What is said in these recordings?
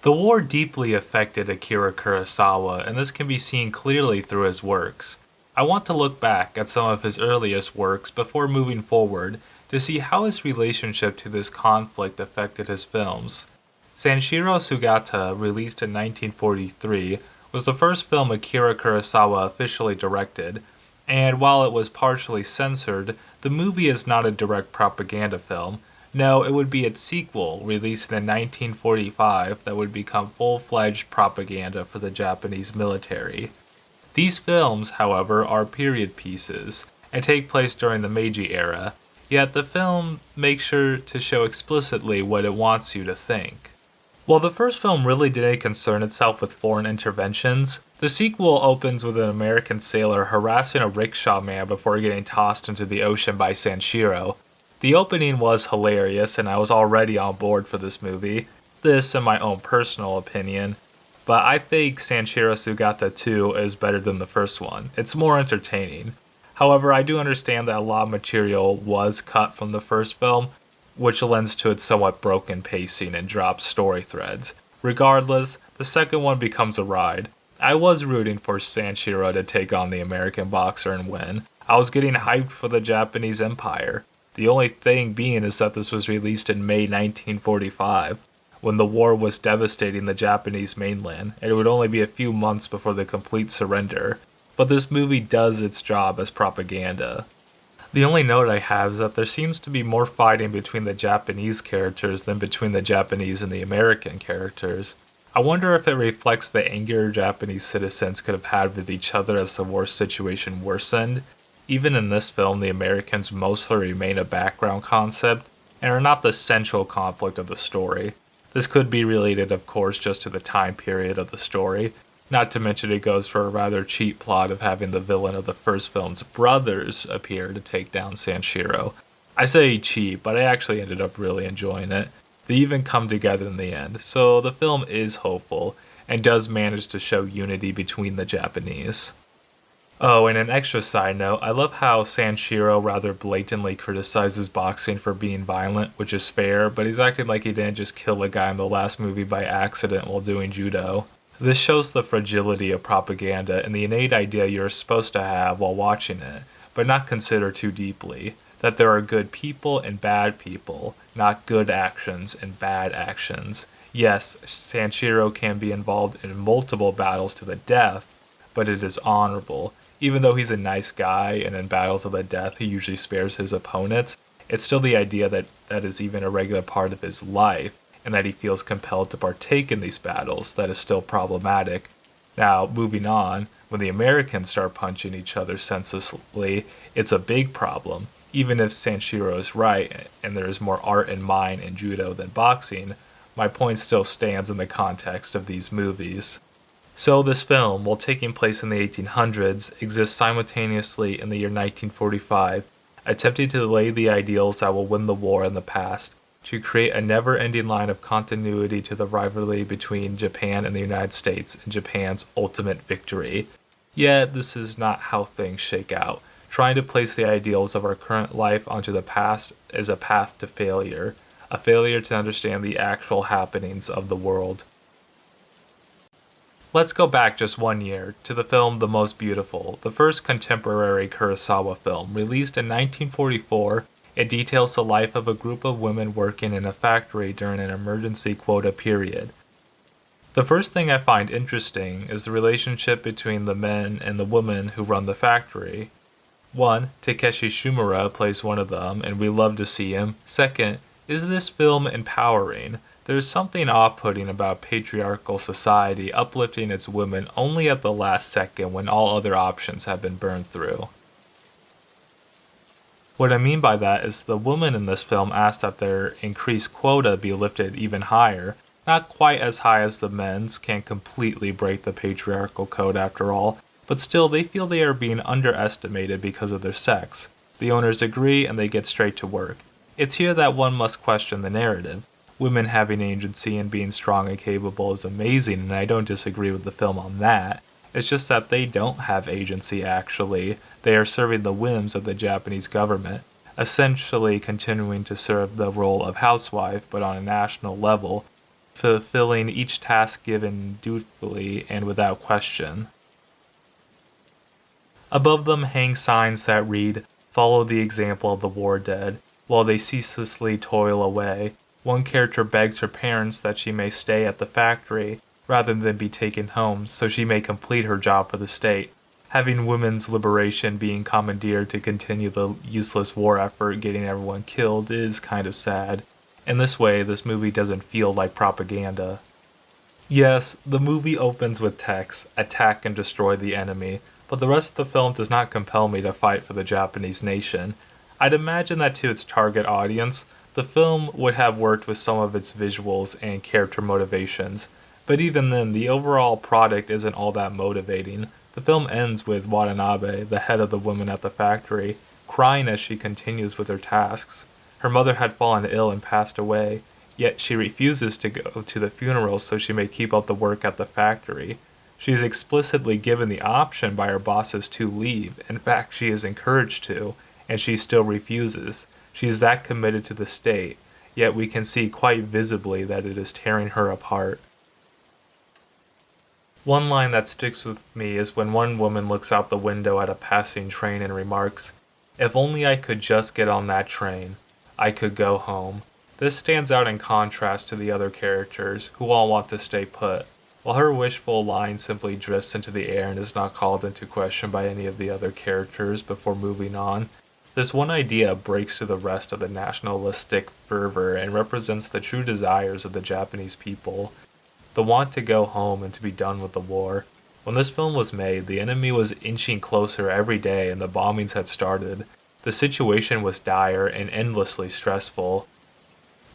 The war deeply affected Akira Kurosawa, and this can be seen clearly through his works. I want to look back at some of his earliest works before moving forward to see how his relationship to this conflict affected his films. Sanshiro Sugata, released in 1943, was the first film Akira Kurosawa officially directed, and while it was partially censored, the movie is not a direct propaganda film. No, it would be its sequel, released in 1945, that would become full-fledged propaganda for the Japanese military. These films, however, are period pieces, and take place during the Meiji era, yet the film makes sure to show explicitly what it wants you to think. While the first film really didn't concern itself with foreign interventions, the sequel opens with an American sailor harassing a rickshaw man before getting tossed into the ocean by Sanshiro. The opening was hilarious, and I was already on board for this movie. This, in my own personal opinion. But I think Sanshiro Sugata 2 is better than the first one. It's more entertaining. However, I do understand that a lot of material was cut from the first film, which lends to its somewhat broken pacing and dropped story threads. Regardless, the second one becomes a ride. I was rooting for Sanshiro to take on the American boxer and win. I was getting hyped for the Japanese Empire. The only thing being is that this was released in May 1945, when the war was devastating the Japanese mainland, and it would only be a few months before the complete surrender. But this movie does its job as propaganda. The only note I have is that there seems to be more fighting between the Japanese characters than between the Japanese and the American characters. I wonder if it reflects the anger Japanese citizens could have had with each other as the war situation worsened. Even in this film, the Americans mostly remain a background concept and are not the central conflict of the story. This could be related, of course, just to the time period of the story. Not to mention it goes for a rather cheap plot of having the villain of the first film's brothers appear to take down Sanshiro. I say cheap, but I actually ended up really enjoying it. They even come together in the end, so the film is hopeful and does manage to show unity between the Japanese. Oh, and an extra side note, I love how Sanshiro rather blatantly criticizes boxing for being violent, which is fair, but he's acting like he didn't just kill a guy in the last movie by accident while doing judo. This shows the fragility of propaganda and the innate idea you're supposed to have while watching it, but not consider too deeply, that there are good people and bad people, not good actions and bad actions. Yes, Sanshiro can be involved in multiple battles to the death, but it is honorable. Even though he's a nice guy and in battles of the death he usually spares his opponents, it's still the idea that that is even a regular part of his life, and that he feels compelled to partake in these battles that is still problematic. Now, moving on, when the Americans start punching each other senselessly, it's a big problem. Even if Sanshiro is right, and there is more art and mind in judo than boxing, my point still stands in the context of these movies. So this film, while taking place in the 1800s, exists simultaneously in the year 1945, attempting to lay the ideals that will win the war in the past, to create a never-ending line of continuity to the rivalry between Japan and the United States and Japan's ultimate victory. Yet, this is not how things shake out. Trying to place the ideals of our current life onto the past is a path to failure, a failure to understand the actual happenings of the world. Let's go back just 1 year, to the film The Most Beautiful, the first contemporary Kurosawa film. Released in 1944, it details the life of a group of women working in a factory during an emergency quota period. The first thing I find interesting is the relationship between the men and the women who run the factory. One, Takeshi Shimura plays one of them, and we love to see him. Second, is this film empowering? There's something off-putting about patriarchal society uplifting its women only at the last second when all other options have been burned through. What I mean by that is the women in this film ask that their increased quota be lifted even higher. Not quite as high as the men's, can't completely break the patriarchal code after all, but still they feel they are being underestimated because of their sex. The owners agree and they get straight to work. It's here that one must question the narrative. Women having agency and being strong and capable is amazing, and I don't disagree with the film on that. It's just that they don't have agency actually. They are serving the whims of the Japanese government, essentially continuing to serve the role of housewife but on a national level. fulfilling each task given dutifully and without question. Above them hang signs that read, "Follow the example of the war dead," while they ceaselessly toil away. One character begs her parents that she may stay at the factory rather than be taken home so she may complete her job for the state. Having women's liberation being commandeered to continue the useless war effort getting everyone killed is kind of sad. In this way, this movie doesn't feel like propaganda. Yes, the movie opens with text, "Attack and destroy the enemy," but the rest of the film does not compel me to fight for the Japanese nation. I'd imagine that to its target audience, the film would have worked with some of its visuals and character motivations, but even then, the overall product isn't all that motivating. The film ends with Watanabe, the head of the women at the factory, crying as she continues with her tasks. Her mother had fallen ill and passed away, yet she refuses to go to the funeral so she may keep up the work at the factory. She is explicitly given the option by her bosses to leave. In fact, she is encouraged to, and she still refuses. She is that committed to the state, yet we can see quite visibly that it is tearing her apart. One line that sticks with me is when one woman looks out the window at a passing train and remarks, "If only I could just get on that train, I could go home." This stands out in contrast to the other characters, who all want to stay put, while her wishful line simply drifts into the air and is not called into question by any of the other characters before moving on. This one idea breaks through the rest of the nationalistic fervor and represents the true desires of the Japanese people. The want to go home and to be done with the war. When this film was made, the enemy was inching closer every day and the bombings had started. The situation was dire and endlessly stressful.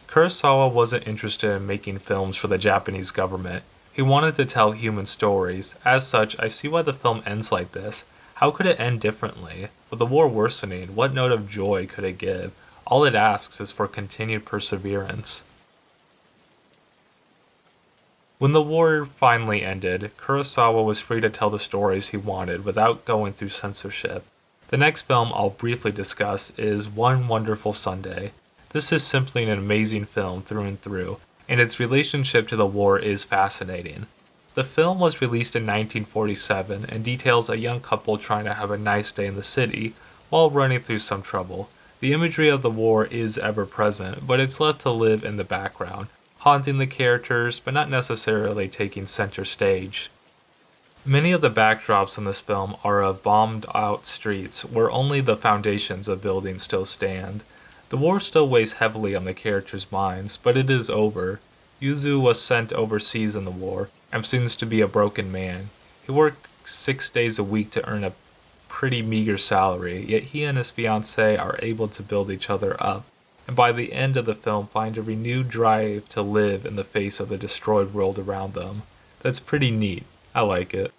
Kurosawa wasn't interested in making films for the Japanese government. He wanted to tell human stories. As such, I see why the film ends like this. How could it end differently? With the war worsening, what note of joy could it give? All it asks is for continued perseverance. When the war finally ended, Kurosawa was free to tell the stories he wanted without going through censorship. The next film I'll briefly discuss is One Wonderful Sunday. This is simply an amazing film through and through, and its relationship to the war is fascinating. The film was released in 1947 and details a young couple trying to have a nice day in the city while running through some trouble. The imagery of the war is ever present, but it's left to live in the background, haunting the characters but not necessarily taking center stage. Many of the backdrops in this film are of bombed-out streets where only the foundations of buildings still stand. The war still weighs heavily on the characters' minds, but it is over. Yuzu was sent overseas in the war and seems to be a broken man. He worked 6 days a week to earn a pretty meager salary, yet he and his fiancée are able to build each other up, and by the end of the film find a renewed drive to live in the face of the destroyed world around them. That's pretty neat. I like it.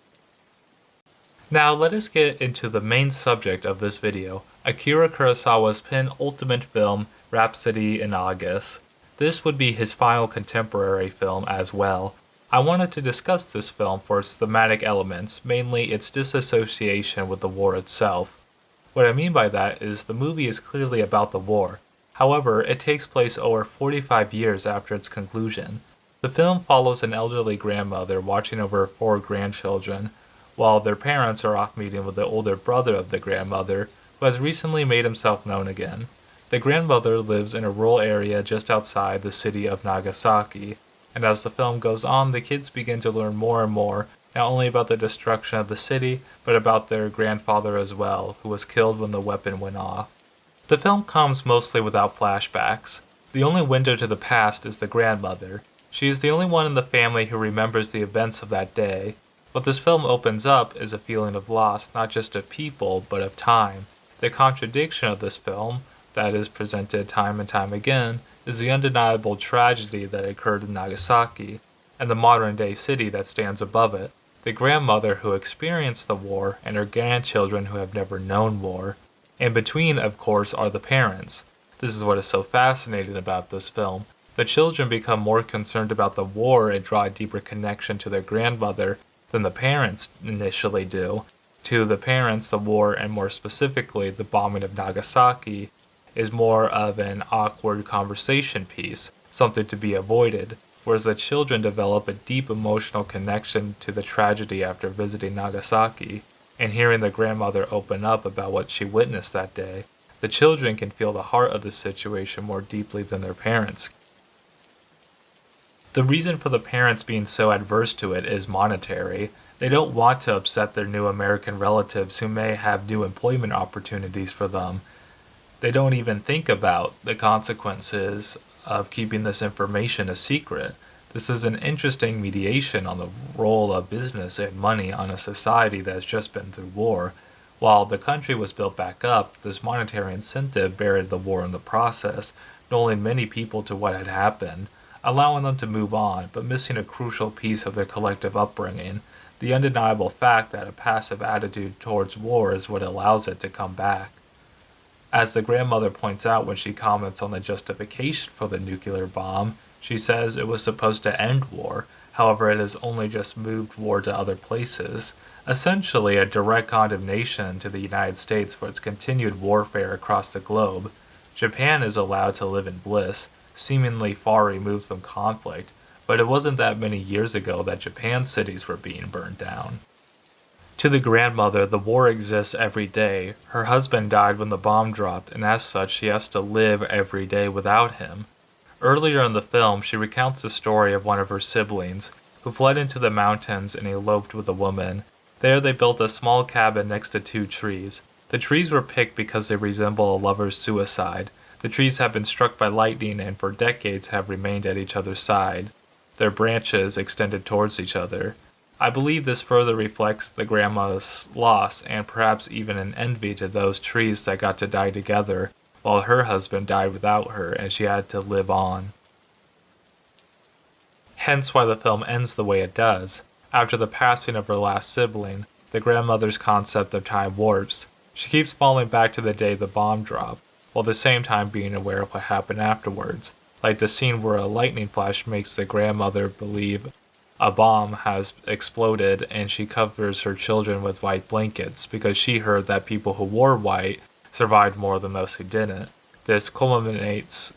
Now let us get into the main subject of this video, Akira Kurosawa's penultimate film, Rhapsody in August. This would be his final contemporary film as well. I wanted to discuss this film for its thematic elements, mainly its disassociation with the war itself. What I mean by that is the movie is clearly about the war. However, it takes place over 45 years after its conclusion. The film follows an elderly grandmother watching over 4 grandchildren, while their parents are off meeting with the older brother of the grandmother, who has recently made himself known again. The grandmother lives in a rural area just outside the city of Nagasaki, and as the film goes on, the kids begin to learn more and more, not only about the destruction of the city, but about their grandfather as well, who was killed when the weapon went off. The film comes mostly without flashbacks. The only window to the past is the grandmother. She is the only one in the family who remembers the events of that day. What this film opens up is a feeling of loss, not just of people, but of time. The contradiction of this film, that is presented time and time again, is the undeniable tragedy that occurred in Nagasaki, and the modern-day city that stands above it. The grandmother who experienced the war, and her grandchildren who have never known war. In between, of course, are the parents. This is what is so fascinating about this film. The children become more concerned about the war and draw a deeper connection to their grandmother than the parents initially do. To the parents, the war, and more specifically the bombing of Nagasaki, is more of an awkward conversation piece, something to be avoided. whereas the children develop a deep emotional connection to the tragedy after visiting Nagasaki and hearing the grandmother open up about what she witnessed that day. The children can feel the heart of the situation more deeply than their parents. The reason for the parents being so adverse to it is monetary. They don't want to upset their new American relatives who may have new employment opportunities for them. They don't even think about the consequences of keeping this information a secret. This is an interesting mediation on the role of business and money on a society that has just been through war. While the country was built back up, this monetary incentive buried the war in the process, nulling many people to what had happened, allowing them to move on, but missing a crucial piece of their collective upbringing, the undeniable fact that a passive attitude towards war is what allows it to come back. As the grandmother points out when she comments on the justification for the nuclear bomb, she says it was supposed to end war, however it has only just moved war to other places, essentially a direct condemnation to the United States for its continued warfare across the globe. Japan is allowed to live in bliss, seemingly far removed from conflict, but it wasn't that many years ago that Japan's cities were being burned down. To the grandmother, the war exists every day. Her husband died when the bomb dropped, and as such, she has to live every day without him. Earlier in the film, she recounts the story of one of her siblings, who fled into the mountains and eloped with a woman. There they built a small cabin next to 2 trees. The trees were picked because they resemble a lover's suicide. The trees have been struck by lightning and for decades have remained at each other's side, their branches extended towards each other. I believe this further reflects the grandma's loss and perhaps even an envy to those trees that got to die together, while her husband died without her and she had to live on. Hence why the film ends the way it does. After the passing of her last sibling, the grandmother's concept of time warps. She keeps falling back to the day the bomb dropped, while at the same time being aware of what happened afterwards, like the scene where a lightning flash makes the grandmother believe a bomb has exploded and she covers her children with white blankets because she heard that people who wore white survived more than those who didn't. This culminates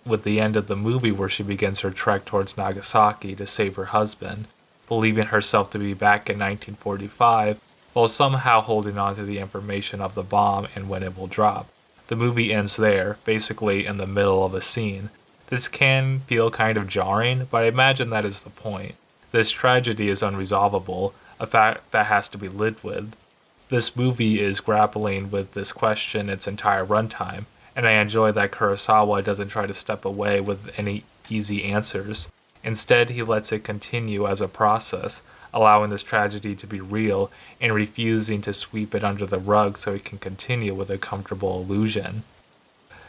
with the end of the movie where she begins her trek towards Nagasaki to save her husband, believing herself to be back in 1945 while somehow holding on to the information of the bomb and when it will drop. The movie ends there, basically in the middle of a scene. This can feel kind of jarring, but I imagine that is the point. This tragedy is unresolvable, a fact that has to be lived with. This movie is grappling with this question its entire runtime, and I enjoy that Kurosawa doesn't try to step away with any easy answers. Instead, he lets it continue as a process, allowing this tragedy to be real and refusing to sweep it under the rug so it can continue with a comfortable illusion.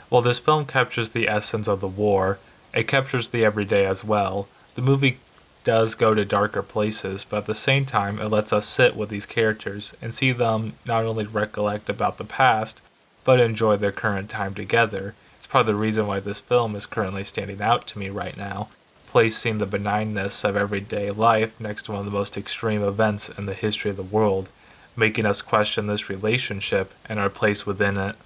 While this film captures the essence of the war, it captures the everyday as well. The movie does go to darker places, but at the same time it lets us sit with these characters and see them not only recollect about the past, but enjoy their current time together. It's part of the reason why this film is currently standing out to me right now, placing the benignness of everyday life next to one of the most extreme events in the history of the world, making us question this relationship and our place within it.